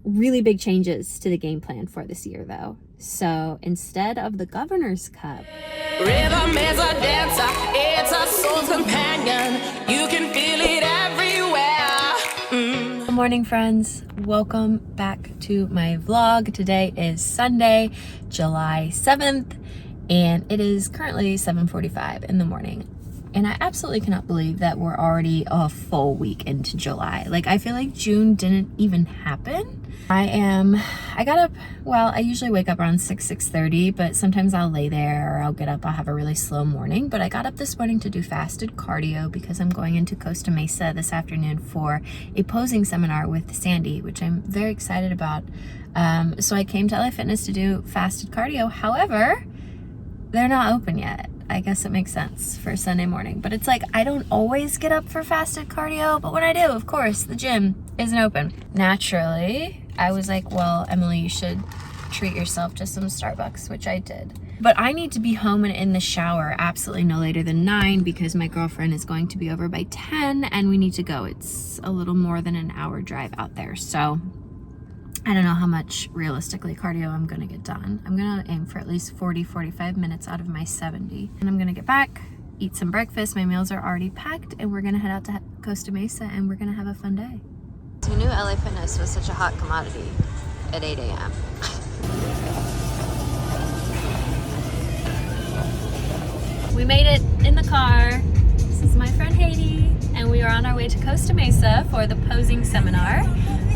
really big changes to the game plan for this year though. So instead of the Governor's Cup, Rhythm is a dancer, it's a soul's companion. You can feel it everywhere. Good morning, friends. Welcome back to my vlog. Today is Sunday, July 7th, and it is currently 7:45 in the morning. And I absolutely cannot believe that we're already a full week into July. Like, I feel like June didn't even happen. I got up, well, I usually wake up around 6:30, but sometimes I'll lay there or I'll get up, I'll have a really slow morning. But I got up this morning to do fasted cardio because I'm going into Costa Mesa this afternoon for a posing seminar with Sandy, which I'm very excited about. So I came to LA Fitness to do fasted cardio. However, they're not open yet. I guess it makes sense for Sunday morning, but it's like, I don't always get up for fasted cardio, but when I do, of course, the gym isn't open. Naturally, I was like, well, Emily, you should treat yourself to some Starbucks, which I did. But I need to be home and in the shower absolutely no later than 9 because my girlfriend is going to be over by 10 and we need to go. It's a little more than an hour drive out there. So I don't know how much realistically cardio I'm gonna get done. I'm gonna aim for at least 45 minutes out of my 70. And I'm gonna get back, eat some breakfast. My meals are already packed and we're gonna head out to Costa Mesa and we're gonna have a fun day. Who knew LA Fitness was such a hot commodity at 8 a.m.? We made it in the car. This is my friend Haiti, and we are on our way to Costa Mesa for the posing seminar,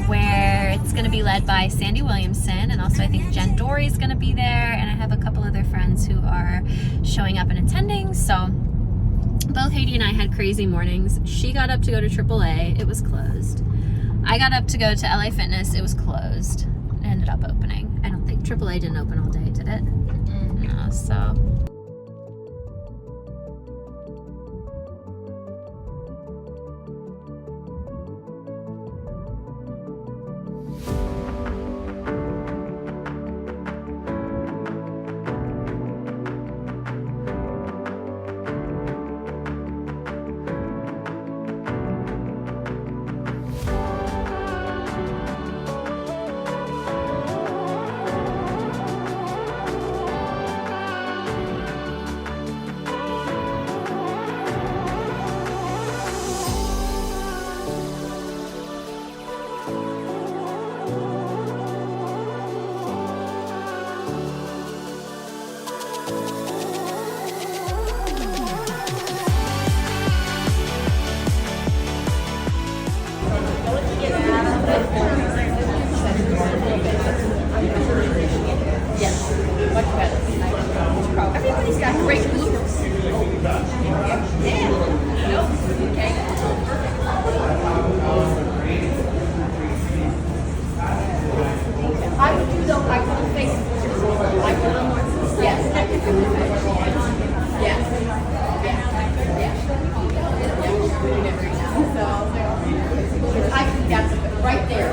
where it's going to be led by Sandy Williamson, and also I think Jenn Dorie is going to be there, and I have a couple other friends who are showing up and attending. So both Haiti and I had crazy mornings. She got up to go to AAA, it was closed. I got up to go to LA Fitness, it was closed. It ended up opening. I don't think AAA didn't open all day, did it? No, so. Everybody's got great looks. Yeah. No. Okay. I would do though. I would face. I would. Yes. I could do it. Yes. So I think that's right there.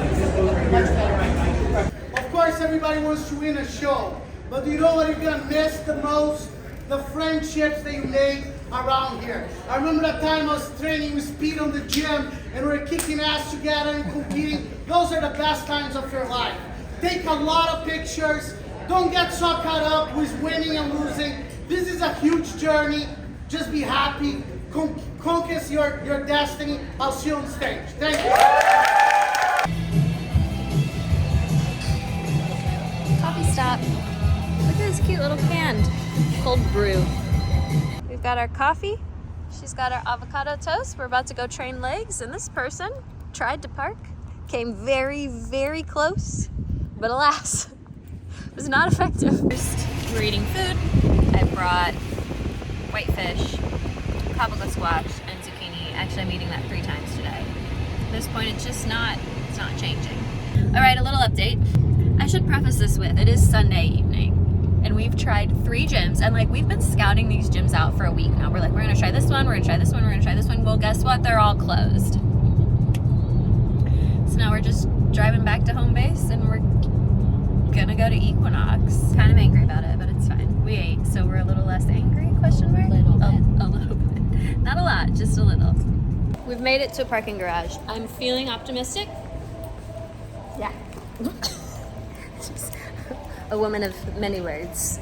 Much better. Of course, everybody wants to win a show. But you know what you're gonna miss the most? The friendships that you made around here. I remember that time I was training with Speed on the gym and we were kicking ass together and competing. Those are the best times of your life. Take a lot of pictures. Don't get so caught up with winning and losing. This is a huge journey. Just be happy. Conquer your destiny. I'll see you on stage. Thank you. Coffee stop. Look at this cute little can. Cold brew. We've got our coffee. She's got our avocado toast. We're about to go train legs, and this person tried to park, came very, very close, but alas, was not effective. First, we're eating food. I brought whitefish, kabbalah squash, and zucchini. Actually, I'm eating that 3 times today. At this point, it's not changing. All right, a little update. I should preface this with, it is Sunday evening, and we've tried 3 gyms, and like, we've been scouting these gyms out for a week now. We're like, we're gonna try this one, we're gonna try this one, we're gonna try this one. Well, guess what? They're all closed. So now we're just driving back to home base, and we're gonna go to Equinox. Kind of angry about it, but it's fine. We ate, so we're a little less angry, question mark? A little bit. Not a lot, just a little. We've made it to a parking garage. I'm feeling optimistic. Yeah. She's a woman of many words.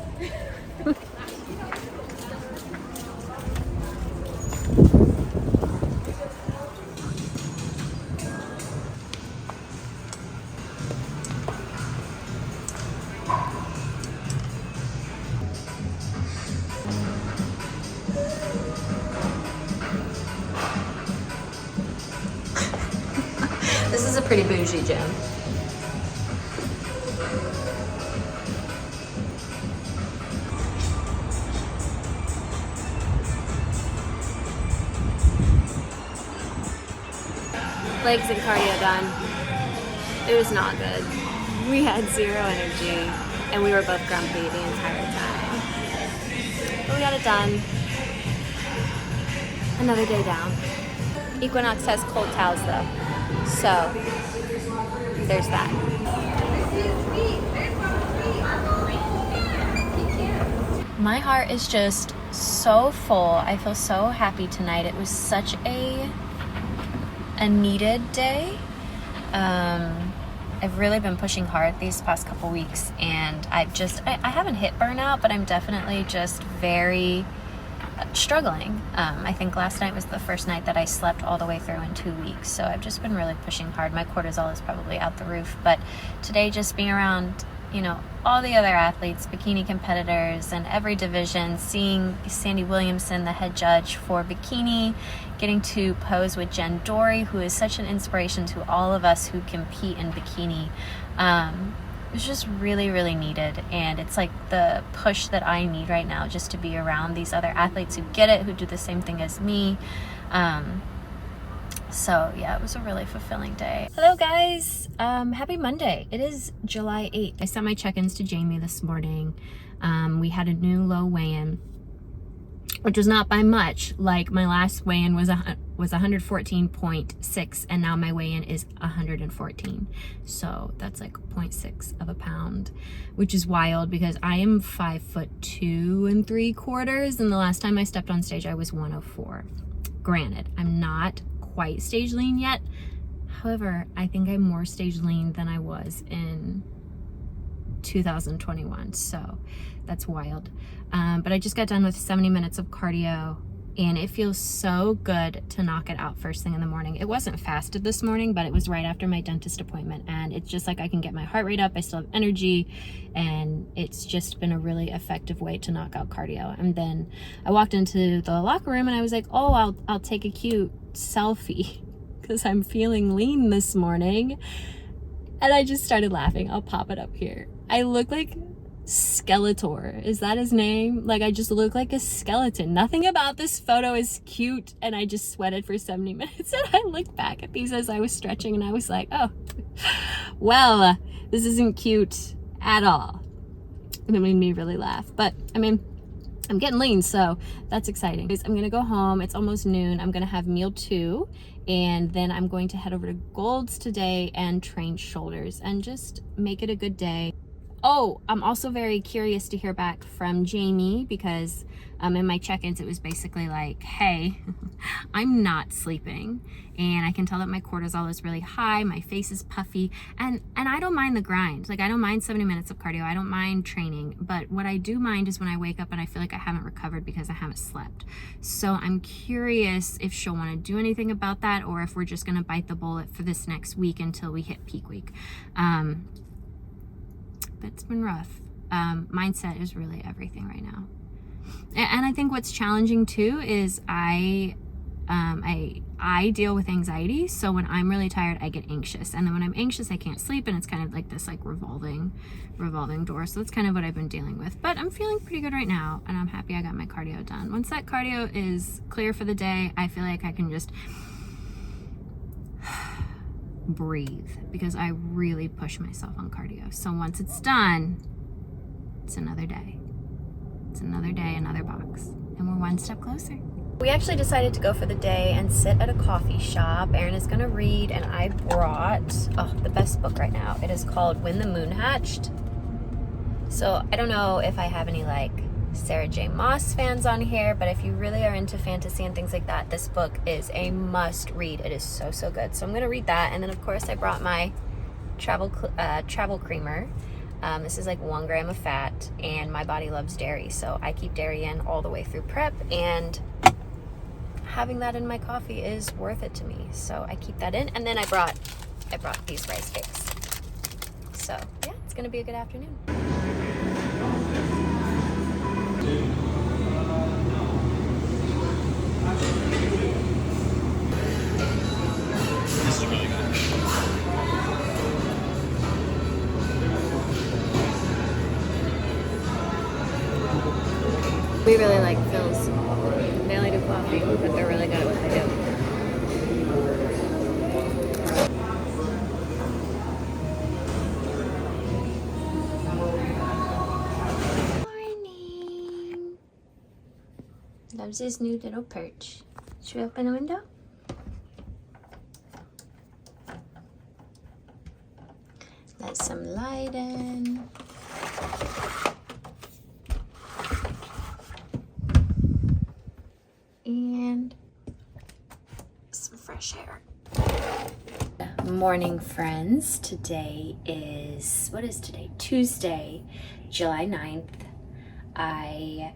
This is a pretty bougie gym. Legs and cardio done. It was not good. We had zero energy and we were both grumpy the entire time. But we got it done. Another day down. Equinox has cold towels though. So there's that. My heart is just so full. I feel so happy tonight. It was such a needed day. I've really been pushing hard these past couple weeks, and I haven't hit burnout, but I'm definitely just very struggling. I think last night was the first night that I slept all the way through in 2 weeks, so I've just been really pushing hard. My cortisol is probably out the roof, but today just being around, you know, all the other athletes, bikini competitors in every division, seeing Sandy Williamson, the head judge for bikini, getting to pose with Jenn Dorie, who is such an inspiration to all of us who compete in bikini. It was just really, really needed, and it's like the push that I need right now, just to be around these other athletes who get it, who do the same thing as me. So yeah, it was a really fulfilling day. Hello guys, happy Monday. It is July 8th. I sent my check-ins to Jamie this morning. We had a new low weigh-in, which was not by much. Like my last weigh-in was 114.6, and now my weigh-in is 114. So that's like 0.6 of a pound, which is wild because I am 5'2 3/4, and the last time I stepped on stage I was 104. Granted, I'm not quite stage lean yet. However, I think I'm more stage lean than I was in 2021, so that's wild. But I just got done with 70 minutes of cardio, and it feels so good to knock it out first thing in the morning. It wasn't fasted this morning, but it was right after my dentist appointment, and it's just like I can get my heart rate up, I still have energy, and it's just been a really effective way to knock out cardio. And then I walked into the locker room and I was like, oh, I'll take a cute selfie because I'm feeling lean this morning. And I just started laughing. I'll pop it up here. I look like Skeletor. Is that his name? Like, I just look like a skeleton. Nothing about this photo is cute, and I just sweated for 70 minutes. And I looked back at these as I was stretching, and I was like, oh, well, this isn't cute at all. And it made me really laugh. But I mean, I'm getting lean, so that's exciting. I'm gonna go home. It's almost noon. I'm gonna have meal 2, and then I'm going to head over to Gold's today and train shoulders and just make it a good day. Oh, I'm also very curious to hear back from Jamie, because in my check-ins it was basically like, hey, I'm not sleeping, and I can tell that my cortisol is really high, my face is puffy, and I don't mind the grind. Like, I don't mind 70 minutes of cardio, I don't mind training, but what I do mind is when I wake up and I feel like I haven't recovered because I haven't slept. So I'm curious if she'll want to do anything about that, or if we're just going to bite the bullet for this next week until we hit peak week. But it's been rough. Mindset is really everything right now. And I think what's challenging too is I deal with anxiety. So when I'm really tired, I get anxious. And then when I'm anxious, I can't sleep. And it's kind of like this like revolving door. So that's kind of what I've been dealing with. But I'm feeling pretty good right now. And I'm happy I got my cardio done. Once that cardio is clear for the day, I feel like I can just breathe, because I really push myself on cardio. So once it's done, it's another day. It's another day, another box. And we're one step closer. We actually decided to go for the day and sit at a coffee shop. Erin is gonna read, and I brought, the best book right now. It is called When the Moon Hatched. So I don't know if I have any like Sarah J. Maas fans on here, but if you really are into fantasy and things like that, this book is a must read. It is so, so good. So I'm gonna read that, and then of course I brought my travel creamer. This is like 1 gram of fat, and my body loves dairy, so I keep dairy in all the way through prep, and having that in my coffee is worth it to me. So I keep that in, and then I brought these rice cakes. So yeah, it's gonna be a good afternoon. This is really good. We really like Phil's. They only do coffee, but they're really good at what they do. Morning. Loves his new little perch. Should we open the window? Let some light in. And some fresh air. Morning, friends. Today is, what is today? Tuesday, July 9th. I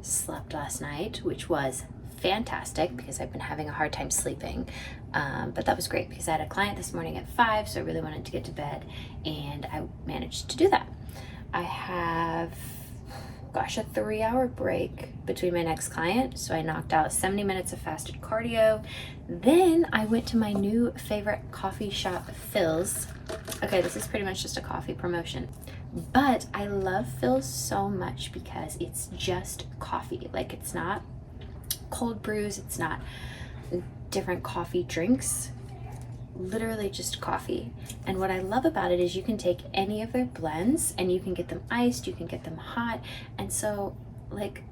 slept last night, which was fantastic because I've been having a hard time sleeping. But that was great because I had a client this morning at 5, so I really wanted to get to bed, and I managed to do that. I have, gosh, a 3-hour break between my next client, so I knocked out 70 minutes of fasted cardio. Then I went to my new favorite coffee shop, Phil's. Okay, this is pretty much just a coffee promotion, but I love Phil's so much because it's just coffee. Like, it's not cold brews, it's not different coffee drinks, literally just coffee. And what I love about it is you can take any of their blends and you can get them iced, you can get them hot. And so, like,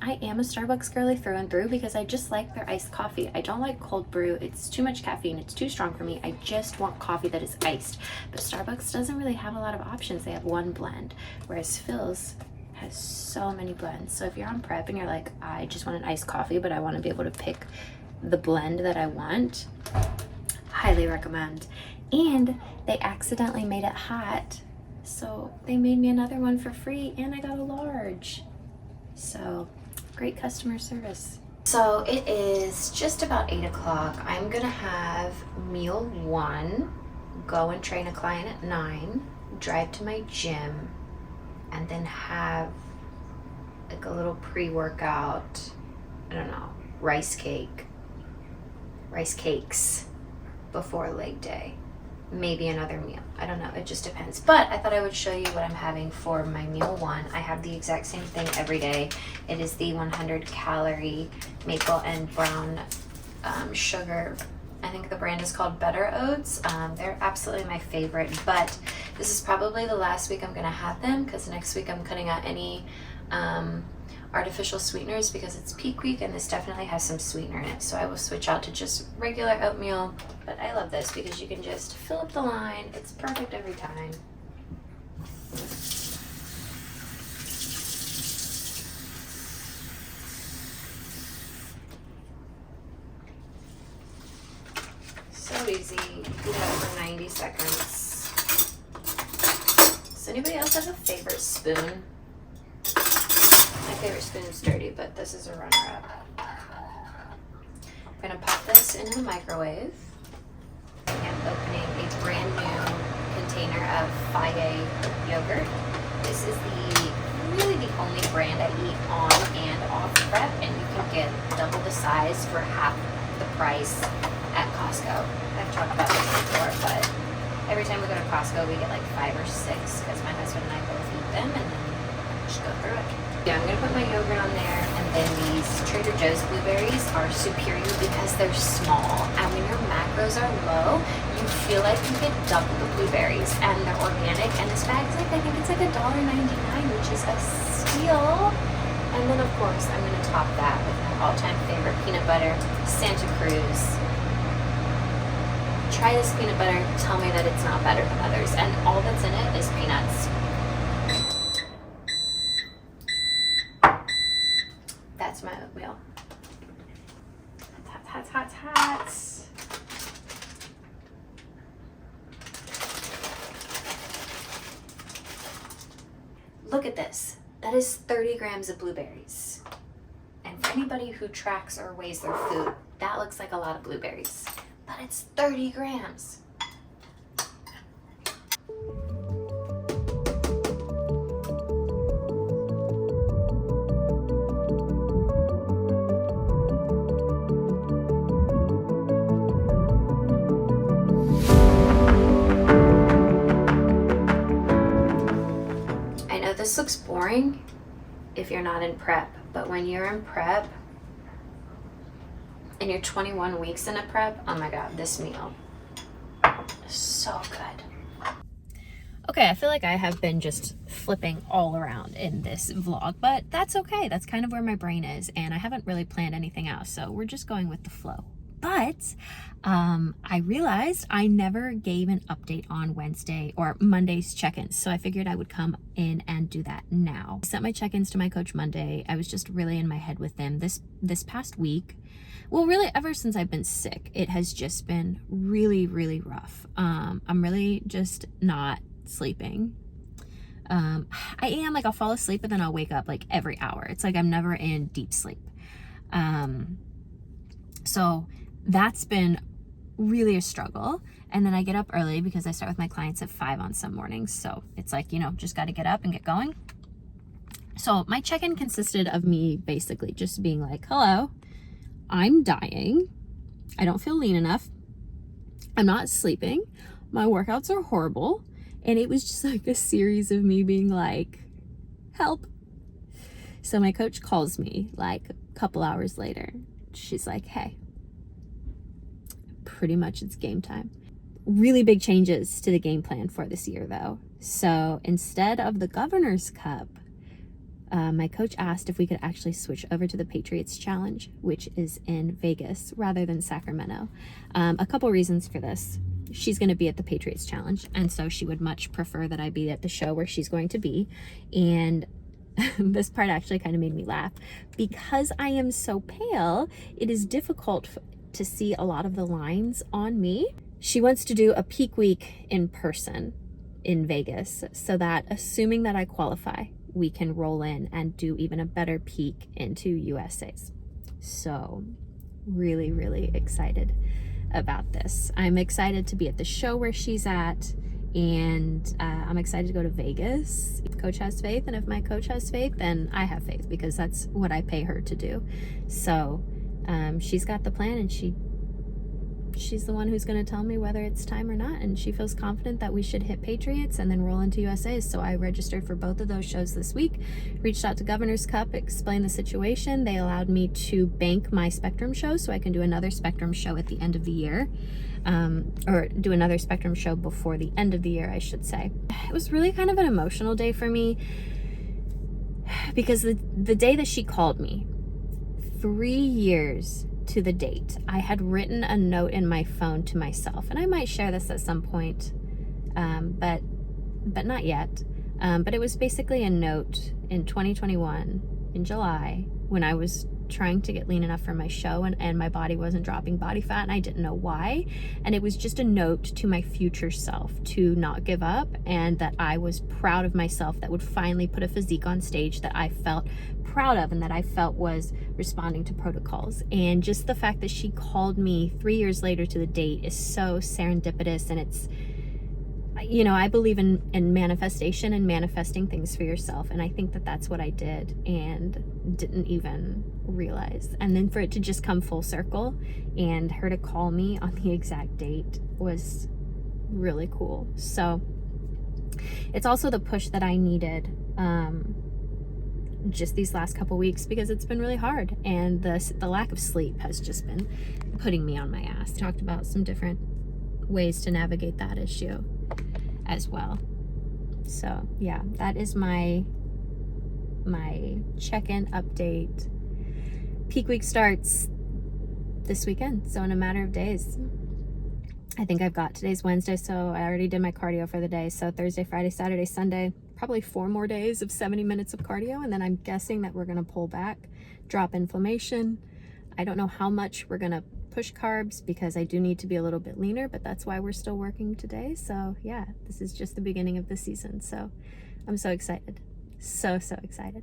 I am a Starbucks girly through and through because I just like their iced coffee. I don't like cold brew. It's too much caffeine. It's too strong for me. I just want coffee that is iced. But Starbucks doesn't really have a lot of options. They have one blend, whereas Phil's has so many blends. So if you're on prep and you're like, I just want an iced coffee, but I want to be able to pick the blend that I want, highly recommend. And they accidentally made it hot, so they made me another one for free, and I got a large. So great customer service. So it is just about 8 o'clock. I'm gonna have meal 1, go and train a client at 9, drive to my gym, and then have like a little pre-workout, I don't know, rice cakes before leg day. Maybe another meal, I don't know, it just depends. But I thought I would show you what I'm having for my meal 1. I have the exact same thing every day. It is the 100 calorie maple and brown sugar. I think the brand is called Better Oats. They're absolutely my favorite, but this is probably the last week I'm gonna have them because next week I'm cutting out any artificial sweeteners because it's peak week, and this definitely has some sweetener in it. So I will switch out to just regular oatmeal, but I love this because you can just fill up the line. It's perfect every time. So easy. You do that for 90 seconds. Does anybody else have a favorite spoon? My favorite spoon is dirty, but this is a runner-up. I'm gonna pop this into the microwave. I'm opening a brand new container of Faye yogurt. This is really the only brand I eat on and off prep, and you can get double the size for half the price at Costco. I've talked about this before, but every time we go to Costco, we get like 5 or 6 because my husband and I both eat them, and then just go through it. Yeah, I'm gonna put my yogurt on there, and then these Trader Joe's blueberries are superior because they're small, and when your macros are low, you feel like you get double the blueberries, and they're organic, and this bag's like, I think it's like $1.99, which is a steal. And then of course, I'm gonna top that with my all-time favorite peanut butter, Santa Cruz. Try this peanut butter, tell me that it's not better than others, and all that's in it is peanuts. That's my oatmeal. Hot. Look at this. That is 30 grams of blueberries. And for anybody who tracks or weighs their food, that looks like a lot of blueberries. But it's 30 grams. I know this looks boring if you're not in prep, but when you're in prep and you're 21 weeks in a prep, oh my God, this meal is so good. Okay, I feel like I have been just flipping all around in this vlog, but that's okay. That's kind of where my brain is, and I haven't really planned anything else, so we're just going with the flow. But I realized I never gave an update on Wednesday or Monday's check-ins, so I figured I would come in and do that now. I sent my check-ins to my coach Monday. I was just really in my head with them this past week. Well, really ever since I've been sick, it has just been really, really rough. I'm really just not sleeping. I am, like, I'll fall asleep and then I'll wake up like every hour. It's like I'm never in deep sleep. So that's been really a struggle. And then I get up early because I start with my clients at 5 on some mornings. So it's like, you know, just got to get up and get going. So my check-in consisted of me basically just being like, hello, I'm dying. I don't feel lean enough. I'm not sleeping. My workouts are horrible. And it was just like a series of me being like, help. So my coach calls me like a couple hours later. She's like, hey, pretty much it's game time. Really big changes to the game plan for this year though. So instead of the Governor's Cup, my coach asked if we could actually switch over to the Patriots Challenge, which is in Vegas rather than Sacramento. A couple reasons for this. She's going to be at the Patriots Challenge, and so she would much prefer that I be at the show where she's going to be. And this part actually kind of made me laugh. Because I am so pale, it is difficult to see a lot of the lines on me. She wants to do a peak week in person in Vegas so that, assuming that I qualify, we can roll in and do even a better peek into USA's. So really, really excited about this. I'm excited to be at the show where she's at, and I'm excited to go to Vegas. If coach has faith, and if my coach has faith, then I have faith, because that's what I pay her to do. So she's got the plan, and she's the one who's going to tell me whether it's time or not, and she feels confident that we should hit Patriots and then roll into USA's. So I registered for both of those shows this week, reached out to Governor's Cup, explained the situation. They allowed me to bank my Spectrum show so I can do another Spectrum show at the end of the year, or do another Spectrum show before the end of the year, I should say. It was really kind of an emotional day for me, because the day that she called me, 3 years to the date, I had written a note in my phone to myself, and I might share this at some point, but not yet. But it was basically a note in 2021 in July, when I was trying to get lean enough for my show, and my body wasn't dropping body fat, and I didn't know why. And it was just a note to my future self to not give up, and that I was proud of myself that would finally put a physique on stage that I felt proud of and that I felt was responding to protocols. And just the fact that she called me 3 years later to the date is so serendipitous, and it's, you know, I believe in manifestation and manifesting things for yourself, and I think that that's what I did and didn't even realize. And then for it to just come full circle and her to call me on the exact date was really cool. So it's also the push that I needed just these last couple weeks, because it's been really hard, and the lack of sleep has just been putting me on my ass. Talked about some different ways to navigate that issue as well. So yeah, that is my check-in update. Peak week starts this weekend, so in a matter of days. I think I've got, today's Wednesday, so I already did my cardio for the day. So Thursday, Friday, Saturday, Sunday, probably 4 more days of 70 minutes of cardio, and then I'm guessing that we're gonna pull back, drop inflammation. I don't know how much we're gonna push carbs, because I do need to be a little bit leaner, but that's why we're still working today. So yeah, this is just the beginning of the season, so I'm so excited. So, so excited.